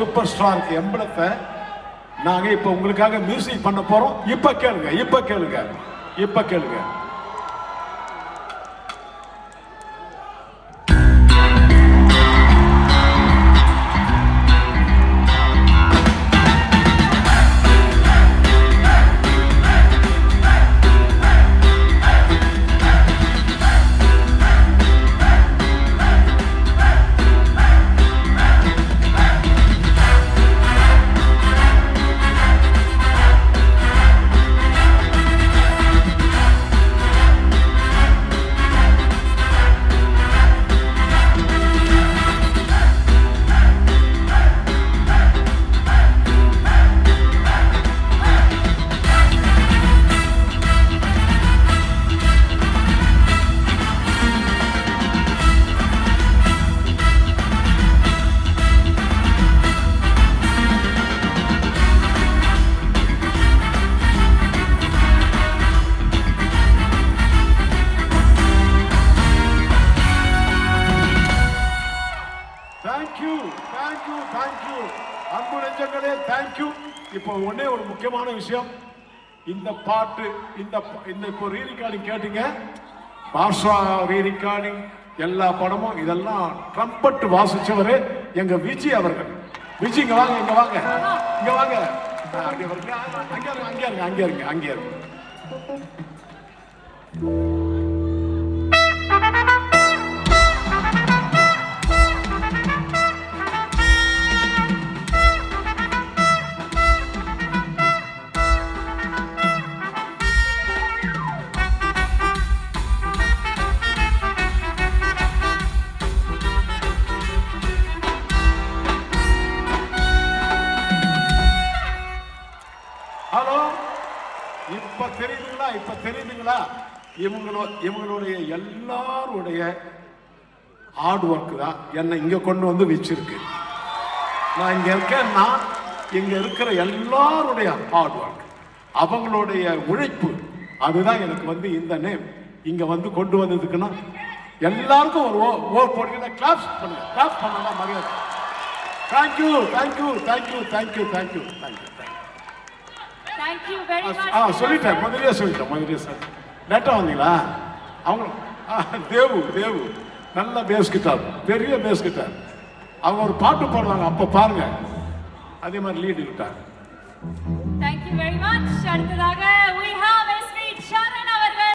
Super ஸ்டாருக்கு எம்பளத்தை நாங்க இப்ப உங்களுக்காக மியூசிக் பண்ண போறோம். இப்ப கேளுங்க, இப்ப கேளுங்க, இப்ப கேளுங்க. அன்பு நெஞ்சங்களே, தேங்க்யூ. இப்போ ஒன்னே ஒரு முக்கியமான விஷயம், இந்த பாட்டு இந்த இப்போ ரீரிகார்டிங் கேட்டீங்க, பாஷா ரீரிகார்டிங் எல்லா படமும் இதெல்லாம் ட்ரம்பட் வாசிச்சவரு எங்க விஜய் அவர்கள். விஜய் இங்க வாங்க, இங்க வாங்க, இங்க வாங்க. அங்கே இருங்க, அங்கே இருங்க, அங்கே இருங்க, அங்கே இருங்க. ஹலோ, இப்ப தெரியுதுங்களா? இப்ப தெரியுதுங்களா? இவங்களுடைய எல்லாருடைய ஹார்ட் ஒர்க் தான் என்னை இங்க கொண்டு வந்து வச்சிருக்கு. நான் இங்க இருக்கேன்னா இங்க இருக்கிற எல்லாருடைய ஹார்ட் ஒர்க், அவங்களுடைய உழைப்பு, அதுதான் எனக்கு வந்து இந்த நேம் இங்க வந்து கொண்டு வந்ததுக்குன்னா எல்லாருக்கும் ஒரு ஓர் போடுங்க. கிளாப்ஸ் பண்ணுங்க, கிளாப்ஸ் பண்ணலாம் மரியாதை. Thank you, thank you, thank you, thank you, thank you, thank you. Thank you very much. சொல்லிட்டேன், முதலியே சொல்லிட்டேன். லேட்டா வந்தீங்களா? அவங்க தேவு நல்ல பேஸ் கிட்டார், பெரிய பேஸ் கிட்டார். அவங்க ஒரு பாட்டு பாடுவாங்க, அப்ப பாருங்க, அதே மாதிரி lead guitar. Thank you very much. அடுத்ததாக we have